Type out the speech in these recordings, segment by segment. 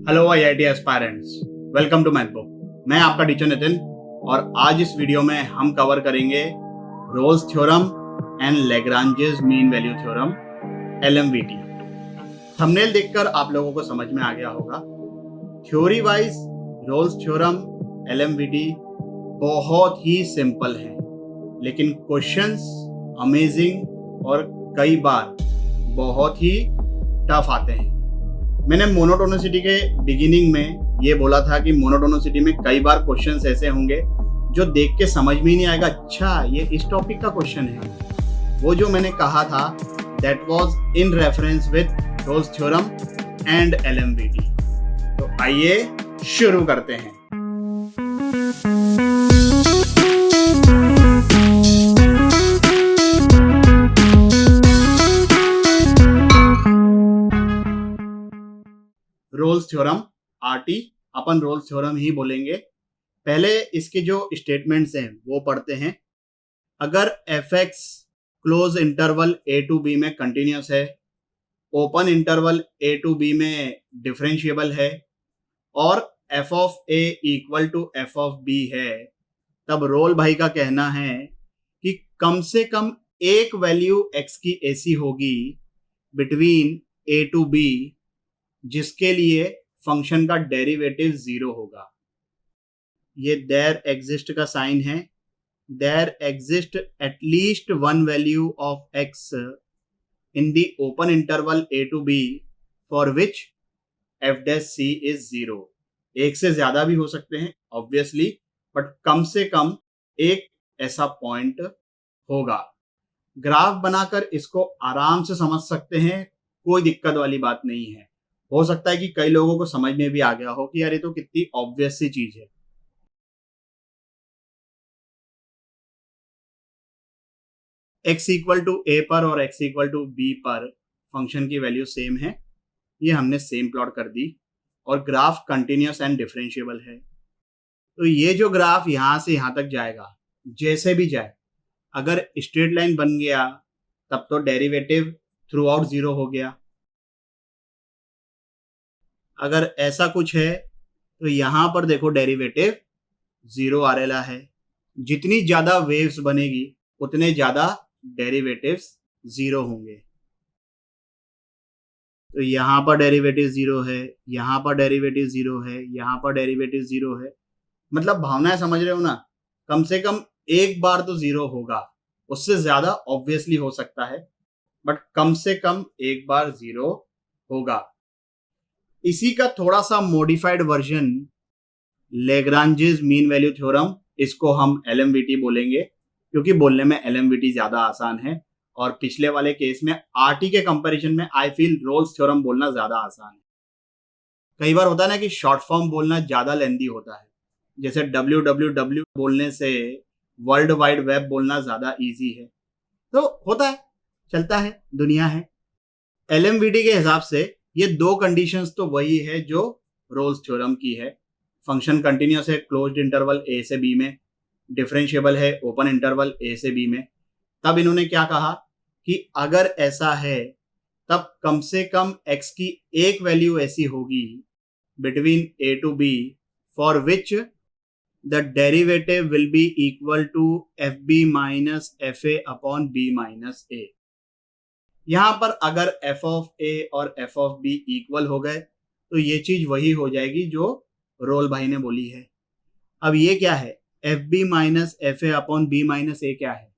Hello IIT aspirants, welcome to Mathbook. मैं आपका teacher Nitin और आज इस वीडियो में हम कवर करेंगे Rolle's theorem and Lagrange's mean value theorem LMVT। Thumbnail देखकर आप लोगों को समझ में आ गया होगा। Theory wise Rolle's theorem LMVT बहुत ही सिंपल है, लेकिन क्वेश्चंस अमेजिंग और कई बार बहुत ही टफ आते हैं। मैंने मोनोटोनिसिटी के बिगिनिंग में ये बोला था कि मोनोटोनिसिटी में कई बार क्वेश्चंस ऐसे होंगे जो देख के समझ में ही नहीं आएगा, अच्छा ये इस टॉपिक का क्वेश्चन है। वो जो मैंने कहा था that was in reference with Rolle's theorem and LMVT। तो आइए शुरू करते हैं। रोल्स थ्योरम RT, अपन रोल्स थ्योरम ही बोलेंगे। पहले इसके जो स्टेटमेंट्स हैं वो पढ़ते हैं। अगर fx close interval a to b में कंटिन्यूस है, open interval a to b में डिफरेंशिएबल है और f of a equal to f of b है, तब रोल भाई का कहना है कि कम से कम एक वैल्यू x की ऐसी होगी बिटवीन a टू b जिसके लिए फंक्शन का डेरिवेटिव 0 होगा। ये देयर एग्जिस्ट का साइन है। There exist at least one value of x in the open interval a to b for which f dash c is 0। एक से ज्यादा भी हो सकते हैं ऑब्वियसली, बट कम से कम एक ऐसा पॉइंट होगा। ग्राफ बनाकर इसको आराम से समझ सकते हैं, कोई दिक्कत वाली बात नहीं है। हो सकता है कि कई लोगों को समझ में भी आ गया हो कि यार ये तो कितनी ऑब्वियस सी चीज है। x इक्वल टू a पर और x इक्वल टू b पर फंक्शन की वैल्यू सेम है, ये हमने सेम प्लॉट कर दी और ग्राफ कंटिन्यूस एंड डिफरेंशिएबल है। तो ये जो ग्राफ यहां से यहां तक जाएगा, जैसे भी जाए, अगर स्ट्रेट लाइन बन गया तब तो डेरिवेटिव थ्रू आउट 0 हो गया। अगर ऐसा कुछ है तो यहां पर देखो डेरिवेटिव 0 आ रहा है। जितनी ज्यादा वेव्स बनेगी उतने ज्यादा डेरिवेटिव्स 0 होंगे। तो यहां पर डेरिवेटिव 0 है, यहां पर डेरिवेटिव 0 है, यहां पर डेरिवेटिव 0 है। मतलब भावनाएं समझ रहे हो ना? कम से कम एक बार तो 0 होगा, उससे ज्यादा ऑब्वियसली हो सकता है, बट कम से कम एक बार 0 होगा। इसी का थोड़ा सा modified version Lagrange's mean value theorem, इसको हम LMVT बोलेंगे क्योंकि बोलने में LMVT ज्यादा आसान है और पिछले वाले केस में RT के कंपैरिजन में आई फील रोल्स थ्योरम बोलना ज्यादा आसान है। कई बार होता है ना कि शॉर्ट फॉर्म बोलना ज्यादा लेंदी होता है, जैसे WWW बोलने से वर्ल्ड वाइड वेब बोलना ज्यादा इजी है। तो होता है, चलता है, दुनिया है। LMVT के हिसाब से ये दो कंडीशंस तो वही है जो रोल्स थ्योरम की है। फंक्शन कंटिन्यूस है क्लोज्ड इंटरवल a से b में, डिफरेंशिएबल है ओपन इंटरवल a से b में। तब इन्होंने क्या कहा कि अगर ऐसा है तब कम से कम x की एक वैल्यू ऐसी होगी between a to b for which the derivative will be equal to fb minus fa upon b minus a। यहां पर अगर f ऑफ a और f ऑफ b इक्वल हो गए तो ये चीज वही हो जाएगी जो रोल भाई ने बोली है। अब ये क्या है? fb minus fa upon b minus a क्या है?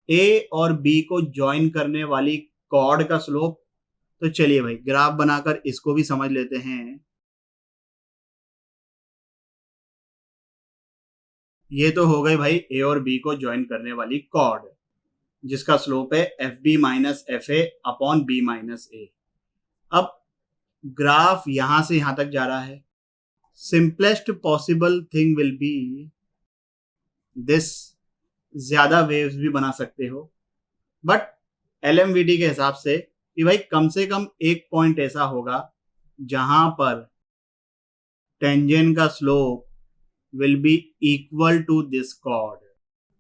a और b को ज्वाइन करने वाली कॉर्ड का स्लोप। तो चलिए भाई ग्राफ बनाकर इसको भी समझ लेते हैं। ये तो हो गई भाई a और b को ज्वाइन करने वाली कॉर्ड, जिसका स्लोप है fb minus fa upon b minus a। अब ग्राफ यहां से यहां तक जा रहा है। Simplest possible thing will be this, ज्यादा वेव्स भी बना सकते हो, बट LMVT के हिसाब से कि भाई कम से कम एक पॉइंट ऐसा होगा जहां पर टेंजेंट का slope will be equal to this chord.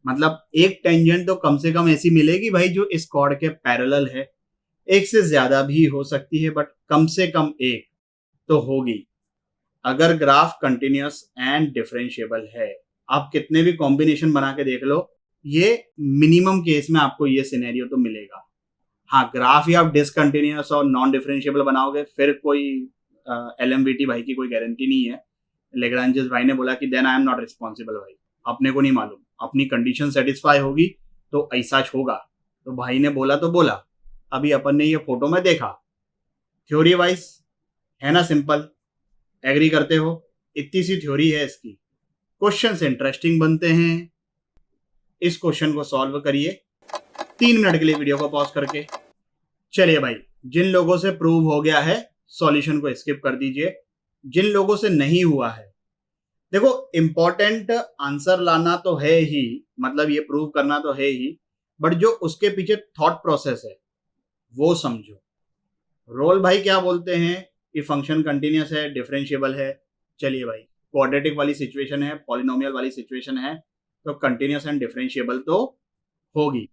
मतलब एक टेंजेंट तो कम से कम ऐसी मिलेगी भाई जो इस कॉर्ड के पैरेलल है। एक से ज्यादा भी हो सकती है, बट कम से कम एक तो होगी। अगर ग्राफ कंटिन्यूअस एंड डिफरेंशिएबल है, आप कितने भी कॉम्बिनेशन बना के देख लो, ये मिनिमम केस में आपको ये सिनेरियो तो मिलेगा। हाँ, ग्राफ ही आप डिसकंटिन्यूअस और नॉन डिफरेंशिएबल बनाओगे, फिर कोई एलएमवीटी भाई की कोई गारंटी नहीं है। लेग्रांजेस भाई ने बोला कि then I am not responsible भाई, अपने को नहीं मालूम, अपनी कंडीशन सेटिस्फाई होगी तो ऐसा होगा। तो भाई ने बोला तो बोला, अभी अपन ने ये फोटो में देखा, थ्योरी वाइज है ना सिंपल, एग्री करते हो? इतनी सी थ्योरी है इसकी। क्वेश्चंस इंटरेस्टिंग बनते हैं। इस क्वेश्चन को सॉल्व करिए 3 मिनट के लिए वीडियो को पॉज करके। चलिए भाई, जिन लोगों से प्रूव हो गया है सॉल्यूशन को स्किप कर दीजिए, जिन लोगों से नहीं हुआ है, देखो इंपॉर्टेंट आंसर लाना तो है ही, मतलब ये प्रूव करना तो है ही, बट जो उसके पीछे थॉट प्रोसेस है वो समझो। रोल भाई क्या बोलते हैं कि फंक्शन कंटिन्यूअस है, डिफरेंशिएबल है। चलिए भाई, क्वाड्रेटिक वाली सिचुएशन है, पॉलिनोमियल वाली सिचुएशन है, तो कंटिन्यूअस एंड डिफरेंशिएबल तो होगी।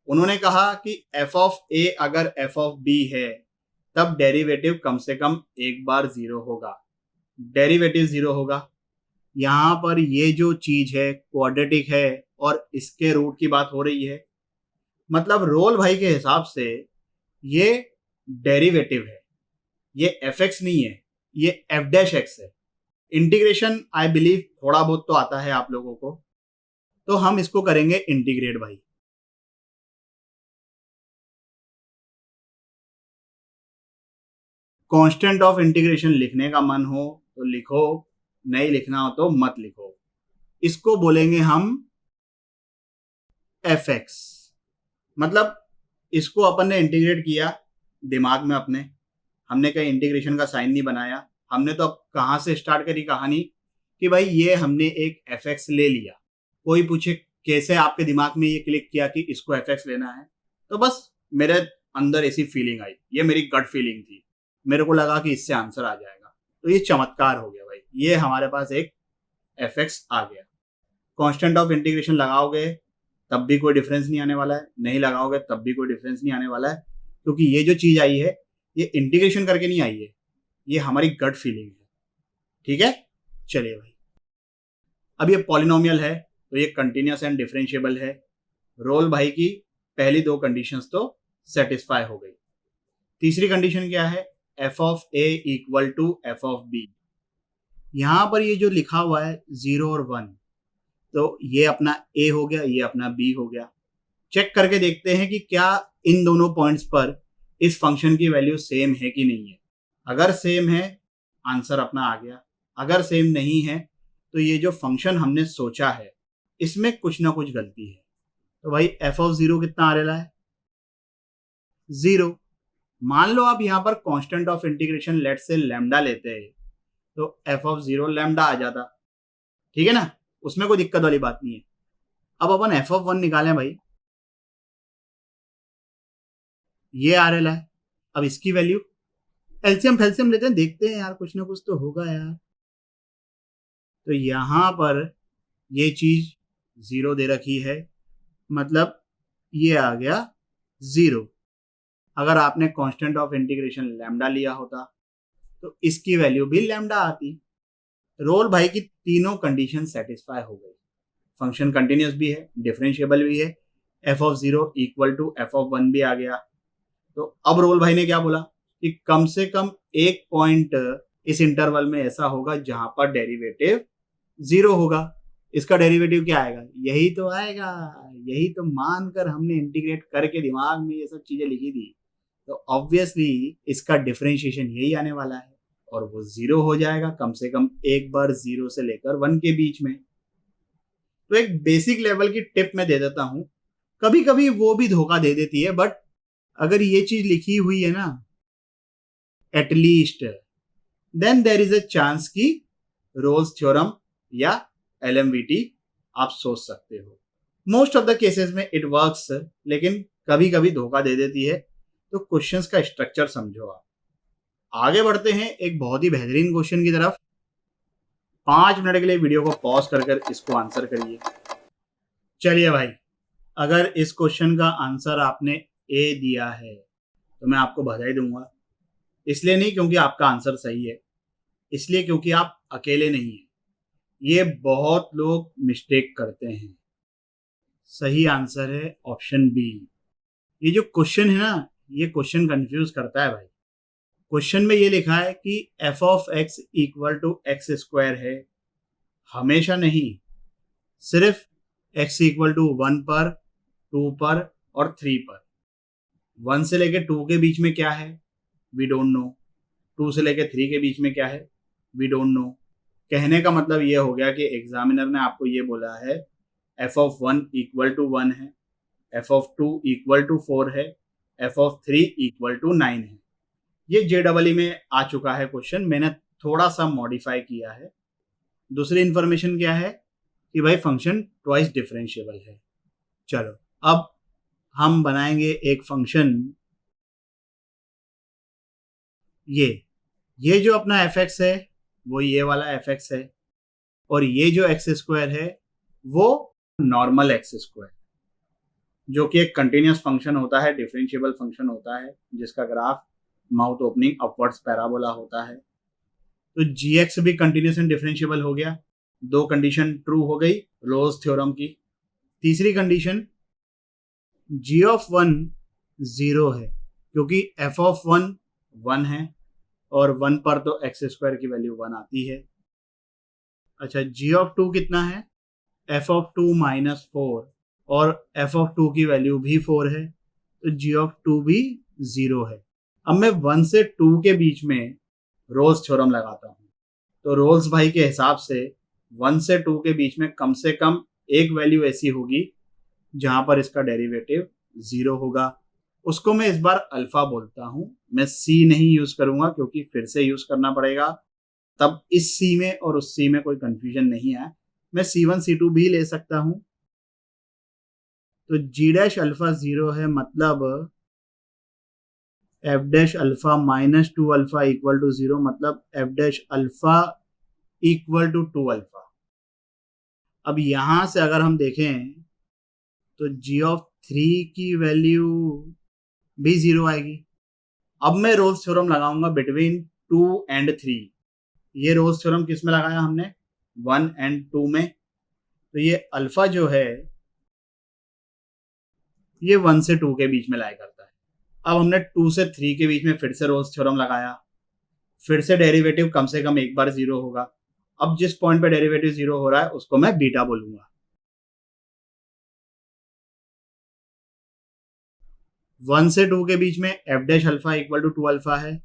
उन्होंने कहा कि एफ ऑफ ए अगर एफ ऑफ बी है तब डेरिवेटिव कम से कम एक बार जीरो होगा। डेरिवेटिव जीरो होगा। यहां पर ये जो चीज है क्वाड्रेटिक है और इसके रूट की बात हो रही है, मतलब रोल भाई के हिसाब से ये डेरिवेटिव है, ये एफ एक्स नहीं है, ये एफ डैश एक्स है। इंटीग्रेशन आई बिलीव थोड़ा बहुत तो आता है आप लोगों को, तो हम इसको करेंगे इंटीग्रेट भाई। कांस्टेंट ऑफ इंटीग्रेशन लिखने का मन हो तो लिखो, नहीं लिखना हो तो मत लिखो। इसको बोलेंगे हम एफ एक्स। मतलब इसको अपन ने इंटीग्रेट किया दिमाग में अपने, हमने कहीं इंटीग्रेशन का साइन नहीं बनाया, हमने तो अब कहाँ से स्टार्ट करी कहानी कि भाई ये हमने एक एफ एक्स ले लिया। कोई पूछे कैसे आपके दिमाग में ये क्लिक किया कि इसको एफ एक्स लेना है, तो बस मेरे अंदर ऐसी फीलिंग आई, ये मेरी गट फीलिंग थी, मेरे को लगा कि इससे आंसर आ जाएगा, तो ये चमत्कार हो गया भाई, ये हमारे पास एक एफ एक्स आ गया। कांस्टेंट ऑफ इंटीग्रेशन लगाओगे तब भी कोई डिफरेंस नहीं आने वाला है, नहीं लगाओगे तब भी कोई डिफरेंस नहीं आने वाला है, क्योंकि ये जो चीज आई है ये इंटीग्रेशन करके नहीं आई है, ये हमारी गट फीलिंग है। ठीक है, चलिए भाई, अब ये पॉलिनोमियल है तो ये कंटिन्यूअस एंड डिफरेंशिएबल है। रोल भाई की पहली 2 कंडीशंस तो सेटिस्फाई हो गई। तीसरी कंडीशन क्या है? F of A equal to F of B. यहां पर ये जो लिखा हुआ है 0 और 1, तो ये अपना ए हो गया, ये अपना बी हो गया। चेक करके देखते हैं कि क्या इन दोनों पॉइंट्स पर इस फंक्शन की वैल्यू सेम है कि नहीं है। अगर सेम है, आंसर अपना आ गया। अगर सेम नहीं है तो ये जो फंक्शन हमने सोचा है इसमें कुछ ना कुछ गलती है। तो भाई एफ ऑफ 0 कितना आ रहा है? 0। मान लो आप यहां पर कांस्टेंट ऑफ इंटीग्रेशन लेट से लैम्डा लेते हैं, तो एफ ऑफ 0 लैम्डा आ जाता। ठीक है ना, उसमें कोई दिक्कत वाली बात नहीं है। अब अपन एफ ऑफ 1 निकालें भाई, ये आ रहा है। अब इसकी वैल्यू एलसीएम फैल्सियम लेते हैं, देखते हैं यार कुछ ना कुछ तो होगा यार। तो यहां पर ये चीज 0 दे रखी है, मतलब ये आ गया 0। अगर आपने कांस्टेंट ऑफ इंटीग्रेशन लैम्डा लिया होता तो इसकी वैल्यू भी लैम्डा आती। रोल भाई की तीनों कंडीशन सेटिस्फाई हो गई। फंक्शन कंटिन्यूअस भी है, डिफरेंशिएबल भी है, F of 0 equal to F of 1 भी आ गया। तो अब रोल भाई ने क्या बोला कि कम से कम एक पॉइंट इस इंटरवल में ऐसा होगा जहां पर डेरिवेटिव 0 होगा। इसका डेरिवेटिव क्या आएगा? यही तो आएगा, यही तो मानकर हमने इंटीग्रेट करके दिमाग में ये सब चीजें लिखी थी। तो ऑब्वियसली इसका डिफरेंशिएशन यही आने वाला है और वो 0 हो जाएगा, कम से कम एक बार 0 से लेकर 1 के बीच में। तो एक बेसिक लेवल की टिप मैं दे देता हूं, कभी कभी वो भी धोखा दे देती है, बट अगर ये चीज लिखी हुई है ना at least, then there is a chance कि रोल्स थ्योरम या एलएमवीटी आप सोच सकते हो। मोस्ट ऑफ द केसेस में इट वर्क्स, लेकिन कभी कभी धोखा दे देती है। तो क्वेश्चंस का स्ट्रक्चर समझो आप। आगे बढ़ते हैं एक बहुत ही बेहतरीन क्वेश्चन की तरफ। 5 मिनट के लिए वीडियो को पॉज कर इसको आंसर करिए। चलिए भाई, अगर इस क्वेश्चन का आंसर आपने ए दिया है तो मैं आपको बधाई दूंगा, इसलिए नहीं क्योंकि आपका आंसर सही है, इसलिए क्योंकि आप अकेले नहीं हैं। ये बहुत लोग मिस्टेक करते हैं। सही आंसर है ऑप्शन बी। ये जो क्वेश्चन है ना, ये क्वेश्चन कंफ्यूज करता है भाई। क्वेश्चन में ये लिखा है कि F of X equal to X square है, हमेशा नहीं, सिर्फ एक्स इक्वल टू 1 पर, 2 पर और 3 पर। 1 से लेके 2 के बीच में क्या है, वी डोंट नो। 2 से लेके 3 के बीच में क्या है, वी डोंट नो। कहने का मतलब ये हो गया कि एग्जामिनर ने आपको ये बोला है एफ ऑफ 1 इक्वल टू 1 है, एफ ऑफ 2 इक्वल टू 4 है, एफ ऑफ 3 इक्वल टू 9 है। ये JEE में आ चुका है क्वेश्चन, मैंने थोड़ा सा मॉडिफाई किया है। दूसरी इंफॉर्मेशन क्या है कि भाई फंक्शन ट्वाइस डिफरेंशिएबल है। चलो अब हम बनाएंगे एक फंक्शन, ये जो अपना एफ एक्स है वो ये वाला एफ एक्स है, और ये जो एक्स स्क्वायर है वो नॉर्मल एक्स स्क्वायर, जो कि एक कंटिन्यूस फंक्शन होता है, डिफरेंशिएबल फंक्शन होता है, जिसका graph mouth opening upwards parabola होता है। तो जी एक्स भी कंटिन्यूस एंड डिफरेंशिएबल हो गया। 2 कंडीशन ट्रू हो गई रोल्स थ्योरम की। तीसरी कंडीशन, जी ऑफ 1 0 है, क्योंकि एफ ऑफ 1 1 है और 1 पर तो एक्स स्क्वायर की वैल्यू 1 आती है। अच्छा, जी ऑफ 2 कितना है, एफ ऑफ 2 -4, और एफ ऑफ 2 की वैल्यू भी 4 है, तो जी ऑफ 2 भी 0 है। अब मैं 1 से 2 के बीच में रोल्स थ्योरम लगाता हूँ, तो रोल्स भाई के हिसाब से 1 से 2 के बीच में कम से कम एक वैल्यू ऐसी होगी जहां पर इसका डेरिवेटिव 0 होगा। उसको मैं इस बार अल्फा बोलता हूं, मैं सी नहीं यूज करूंगा क्योंकि फिर से यूज करना पड़ेगा, तब इस सी में और उस सी में कोई कंफ्यूजन नहीं है। मैं C1 C2 भी ले सकता हूं। तो जी डैश अल्फा 0 है, मतलब F dash alpha -2 alpha equal to 0, मतलब F dash alpha equal to 2 alpha. अब यहां से अगर हम देखें तो जी ऑफ 3 की वैल्यू भी 0 आएगी। अब मैं रोल्स थ्योरम लगाऊंगा बिटवीन 2 एंड 3। ये रोल्स थ्योरम किस में लगाया हमने, 1 एंड 2 में। तो ये अल्फा जो है ये 1 से 2 के बीच में लाई करता है। अब हमने 2 से 3 के बीच में फिर से रोल्स थ्योरम लगाया, फिर से डेरिवेटिव कम से कम एक बार 0 होगा। अब जिस पॉइंट पे डेरिवेटिव 0 हो रहा है उसको मैं बीटा बोलूंगा। 1 से 2 के बीच में F dash alpha equal to 2 alpha है,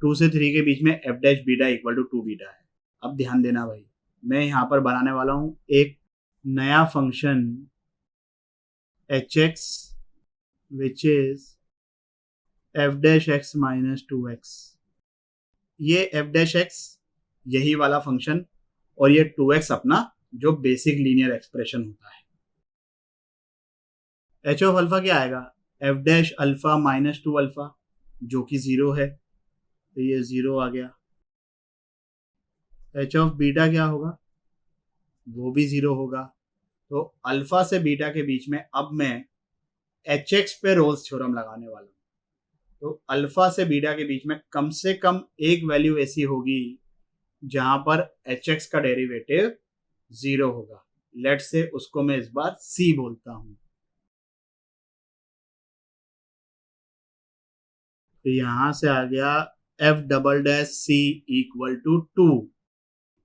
2 से 3 के बीच में F dash beta equal to 2 beta है। अब ध्यान देना भाई, मैं यहां पर बनाने वाला हूं एक नया function H x which is F dash x -2x। ये एफ डैश एक्स यही वाला फंक्शन, और ये 2x अपना जो बेसिक लीनियर एक्सप्रेशन होता है। एच ऑफ अल्फा क्या आएगा, एफ डैश अल्फा -2 अल्फा, जो कि 0 है, तो ये 0 आ गया। एच ऑफ बीटा क्या होगा, वो भी 0 होगा। तो अल्फा से बीटा के बीच में अब मैं एच एक्स पे रोल्स थ्योरम लगाने वाला हूं। तो अल्फा से बीटा के बीच में कम से कम एक वैल्यू ऐसी होगी जहां पर एच एक्स का डेरिवेटिव 0 होगा। लेट से उसको मैं इस बार सी बोलता हूं। तो यहां से आ गया F double dash C equal to 2,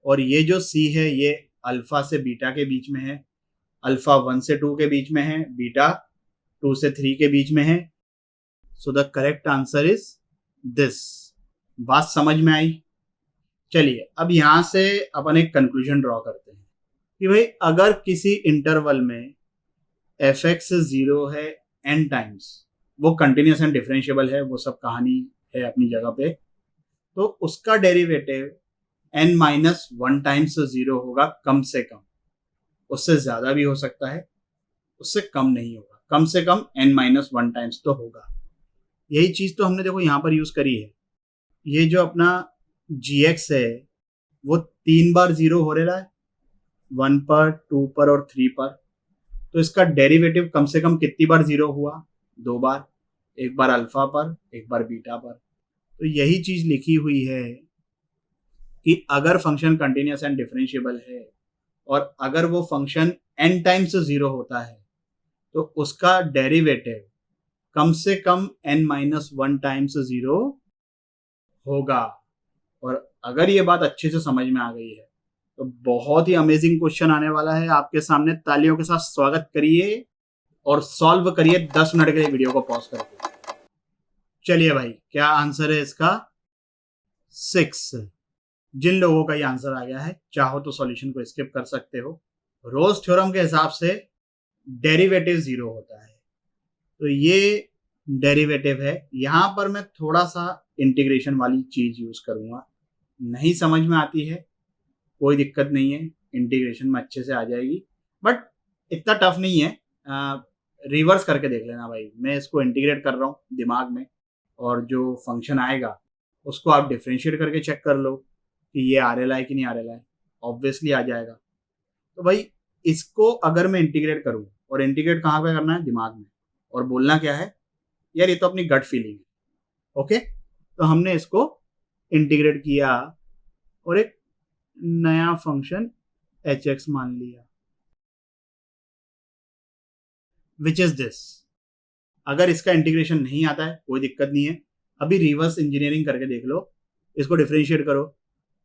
और ये जो सी है ये अल्फा से बीटा के बीच में है। अल्फा 1 से 2 के बीच में है, बीटा 2 से 3 के बीच में है। So the correct answer is this. बात समझ में आई। चलिए अब यहां से अपन एक कंक्लूजन ड्रॉ करते हैं कि भाई अगर किसी इंटरवल में एफ एक्स 0 है n टाइम्स, वो कंटिन्यूस एंड डिफरेंशिएबल है, वो सब कहानी है अपनी जगह पे, तो उसका डेरिवेटिव n-1 टाइम्स 0 होगा कम से कम। उससे ज्यादा भी हो सकता है, उससे कम नहीं होगा, कम से कम n-1 टाइम्स तो होगा। यही चीज तो हमने देखो यहां पर यूज करी है। ये जो अपना gx है वो 3 बार 0 हो रहा है, 1 पर, 2 पर और 3 पर। तो इसका डेरिवेटिव कम से कम कितनी बार 0 हुआ, 2 बार, एक बार अल्फा पर, एक बार बीटा पर। तो यही चीज लिखी हुई है कि अगर फंक्शन कंटिन्यूस एंड डिफरेंशिएबल है और अगर वो फंक्शन n टाइम्स 0 होता है तो उसका डेरिवेटिव कम से कम n-1 टाइम्स 0 होगा। और अगर ये बात अच्छे से समझ में आ गई है तो बहुत ही अमेजिंग क्वेश्चन आने वाला है आपके सामने। तालियों के साथ स्वागत करिए और सॉल्व करिए 10 मिनट के लिए वीडियो को पॉज करके। चलिए भाई, क्या आंसर है इसका? 6। जिन लोगों का ये आंसर आ गया है चाहो तो सॉल्यूशन को स्किप कर सकते हो। रोज थ्योरम के हिसाब से डेरिवेटिव 0 होता है, तो ये डेरिवेटिव है। यहां पर मैं थोड़ा सा इंटीग्रेशन वाली चीज यूज करूंगा। नहीं समझ में आती है कोई दिक्कत नहीं है, इंटीग्रेशन में अच्छे से आ जाएगी, बट इतना टफ नहीं है। रिवर्स करके देख लेना भाई। मैं इसको इंटीग्रेट कर रहा हूँ दिमाग में, और जो फंक्शन आएगा उसको आप डिफ्रेंशिएट करके चेक कर लो कि ये आ रहा है कि नहीं आ रहा है। ऑब्वियसली आ जाएगा। तो भाई इसको अगर मैं इंटीग्रेट करूँ, और इंटीग्रेट कहाँ पे करना है? दिमाग में। और बोलना क्या है यार, ये तो अपनी गट फीलिंग है। ओके, तो हमने इसको इंटीग्रेट किया और एक नया फंक्शन hx मान लिया, विच इज दिस। अगर इसका इंटीग्रेशन नहीं आता है कोई दिक्कत नहीं है, अभी रिवर्स इंजीनियरिंग करके देख लो। इसको डिफरेंशिएट करो।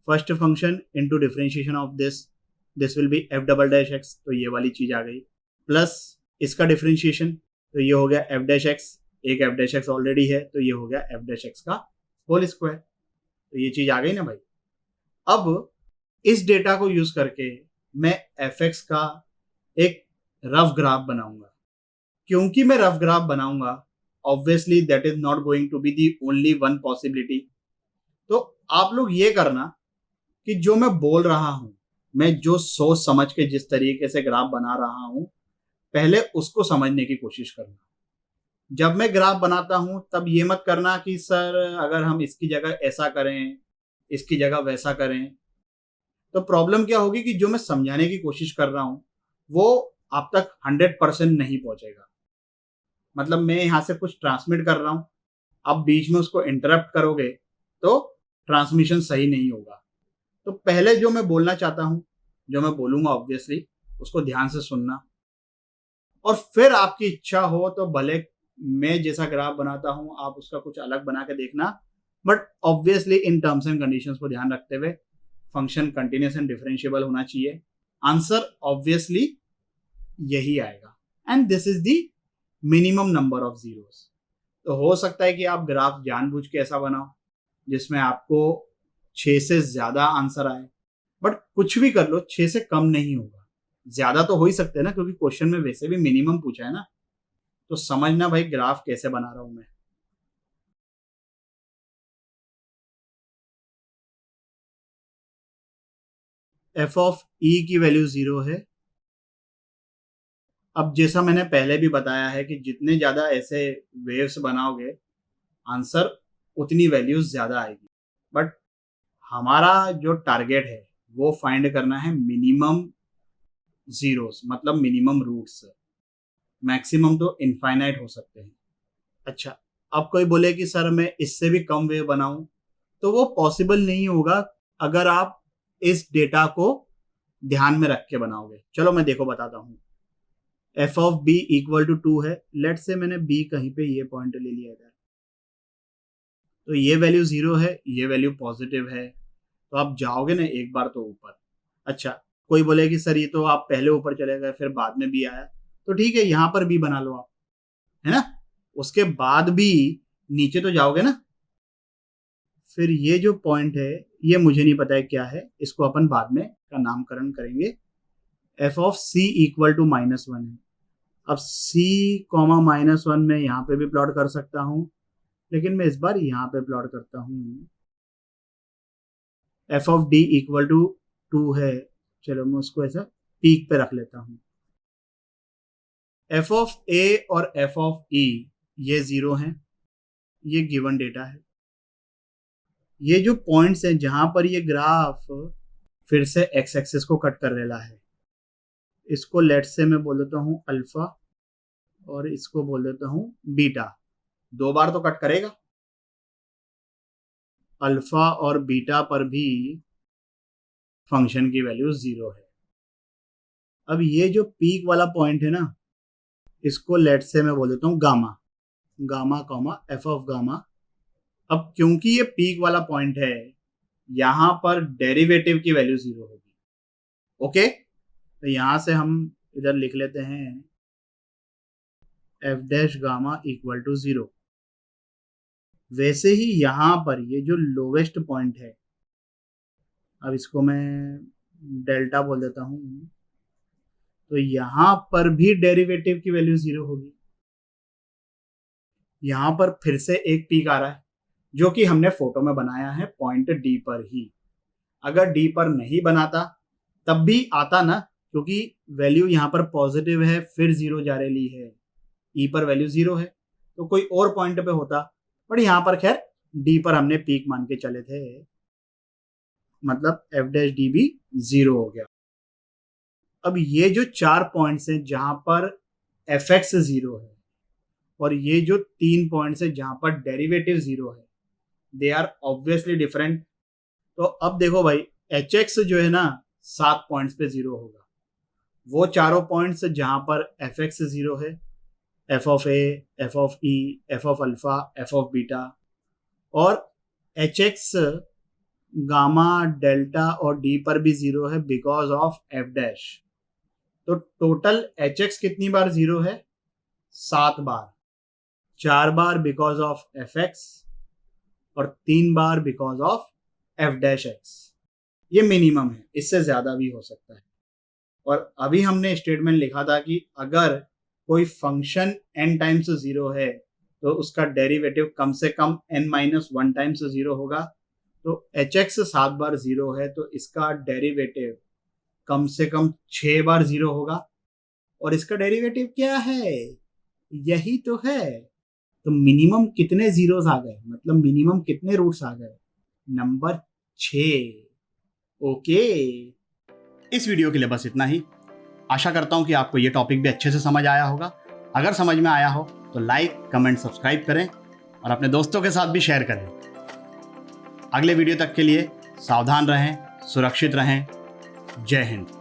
First function into differentiation of this will be F double dash x, तो ये वाली चीज आ गई, प्लस इसका डिफरेंशिएशन, तो ये हो गया एफ डैश एक्स। एक एफ डैश एक्स ऑलरेडी है, तो ये हो गया एफ डैश एक्स का होल स्क्वायर। तो ये चीज आ गई ना भाई। अब इस डेटा को यूज करके मैं एफ एक्स का एक रफ ग्राफ बनाऊंगा। क्योंकि मैं रफ ग्राफ बनाऊंगा, obviously that is not going to be the only one possibility. तो आप लोग ये करना कि जो मैं बोल रहा हूं, मैं जो सोच समझ के जिस तरीके से ग्राफ बना रहा हूं, पहले उसको समझने की कोशिश करना। जब मैं ग्राफ बनाता हूं तब ये मत करना कि सर अगर हम इसकी जगह ऐसा करें, इसकी जगह वैसा करें। तो प्रॉब्लम क्या होगी कि जो मैं समझाने की कोशिश कर रहा हूं वो आप तक 100% नहीं पहुंचेगा। मतलब मैं यहां से कुछ ट्रांसमिट कर रहा हूं, आप बीच में उसको इंटरप्ट करोगे तो ट्रांसमिशन सही नहीं होगा। तो पहले जो मैं बोलना चाहता हूं, जो मैं बोलूंगा ऑब्वियसली उसको ध्यान से सुनना, और फिर आपकी इच्छा हो तो भले मैं जैसा ग्राफ बनाता हूं आप उसका कुछ अलग बना के देखना, but obviously in terms and conditions को ध्यान रखते हुए फंक्शन कंटिन्यूस एंड डिफरेंशिएबल होना चाहिए। आंसर ऑब्वियसली यही आएगा, and this is the minimum number of zeros. तो हो सकता है कि आप ग्राफ जानबूझ के ऐसा बनाओ जिसमें आपको 6 से ज्यादा आंसर आए, बट कुछ भी कर लो 6 से कम नहीं होगा। ज्यादा तो हो ही सकते हैं ना, क्योंकि क्वेश्चन में वैसे भी मिनिमम पूछा है ना। तो समझना भाई ग्राफ कैसे बना रहा हूं मैं। एफ ऑफ ई की वैल्यू 0 है। अब जैसा मैंने पहले भी बताया है कि जितने ज्यादा ऐसे वेव्स बनाओगे आंसर उतनी वैल्यूज ज्यादा आएगी, बट हमारा जो टारगेट है वो फाइंड करना है मिनिमम जीरोस, मतलब मिनिमम रूट्स। मैक्सिमम तो इनफाइनाइट हो सकते हैं। अच्छा, अब कोई बोले कि सर मैं इससे भी कम वेव बनाऊं, तो वो पॉसिबल नहीं होगा अगर आप इस डेटा को ध्यान में रख के बनाओगे। चलो मैं देखो बताता हूं। F of B equal to 2 है। लेट से मैंने बी कहीं पे ये पॉइंट ले लिया इधर, तो ये वैल्यू 0 है, ये वैल्यू पॉजिटिव है। तो आप जाओगे ना एक बार तो ऊपर। अच्छा, कोई बोले कि सर ये तो आप पहले ऊपर चले गए फिर बाद में बी आया, तो ठीक है यहां पर बी बना लो आप, है ना। उसके बाद भी नीचे तो जाओगे ना। फिर ये जो पॉइंट है ये मुझे नहीं पता है क्या है, इसको अपन बाद में का नामकरण करेंगे। F of C equal to -1 है। अब सी कॉमा -1 में यहाँ पे भी प्लॉट कर सकता हूँ, लेकिन मैं इस बार यहाँ पे प्लॉट करता हूँ। F of D equal to 2 है। चलो मैं उसको ऐसा पीक पे रख लेता हूँ। एफ ऑफ ए और एफ ऑफ ई ये 0 हैं, ये गिवन डेटा है। ये जो पॉइंट्स हैं जहां पर ये ग्राफ फिर से एक्स एक्सिस को कट कर रहा है, इसको लेट से मैं बोल देता हूँ अल्फा और इसको बोल देता हूँ बीटा। 2 बार तो कट करेगा। अल्फा और बीटा पर भी फंक्शन की वैल्यू 0 है। अब ये जो पीक वाला पॉइंट है ना, इसको लेट से मैं बोल देता हूँ gamma, gamma comma F of gamma. अब क्योंकि ये पीक वाला पॉइंट है, यहां पर डेरिवेटिव की वैल्यू 0 होगी। ओके, तो यहां से हम इधर लिख लेते हैं F dash gamma equal to 0। वैसे ही यहां पर ये जो लोवेस्ट पॉइंट है, अब इसको मैं डेल्टा बोल देता हूं, तो यहां पर भी डेरिवेटिव की वैल्यू 0 होगी। यहां पर फिर से एक पीक आ रहा है जो कि हमने फोटो में बनाया है पॉइंट डी पर ही। अगर डी पर नहीं बनाता तब भी आता ना, क्योंकि वैल्यू यहाँ पर पॉजिटिव है, फिर 0 जा रही है, ई पर वैल्यू 0 है, तो कोई और पॉइंट पे होता, बट यहाँ पर खैर डी पर हमने पीक मान के चले थे, मतलब एफ डैश डी भी 0 हो गया। अब ये जो 4 पॉइंट्स हैं जहां पर एफ एक्स 0 है, और ये जो 3 पॉइंट्स है जहां पर डेरिवेटिव 0 है, दे आर ऑब्वियसली डिफरेंट। तो अब देखो भाई, एच एक्स जो है ना 7 पॉइंट्स पे 0 होगा। वो चारों पॉइंट्स जहां पर एफ एक्स 0 है, F of A, F of E, F of alpha, F of beta, और एच एक्स गामा डेल्टा और डी पर भी 0 है बिकॉज ऑफ एफ डैश। तो टोटल एच एक्स कितनी बार 0 है? 7 बार। 4 बार बिकॉज ऑफ एफ एक्स और 3 बार because of F dash X. ये मिनिमम है, इससे ज्यादा भी हो सकता है। और अभी हमने स्टेटमेंट लिखा था कि अगर कोई फंक्शन n टाइम्स 0 है तो उसका डेरिवेटिव कम से कम n-1 टाइम्स 0 होगा। तो एच एक्स 7 बार 0 है तो इसका डेरिवेटिव कम से कम 6 बार 0 होगा। और इसका डेरिवेटिव क्या है? यही तो है। तो मिनिमम कितने जीरोस आ गए, मतलब मिनिमम कितने रूट्स आ गए? नंबर 6। ओके, इस वीडियो के लिए बस इतना ही। आशा करता हूं कि आपको ये टॉपिक भी अच्छे से समझ आया होगा। अगर समझ में आया हो तो लाइक, कमेंट, सब्सक्राइब करें और अपने दोस्तों के साथ भी शेयर करें। अगले वीडियो तक के लिए सावधान रहें, सुरक्षित रहें। जय हिंद।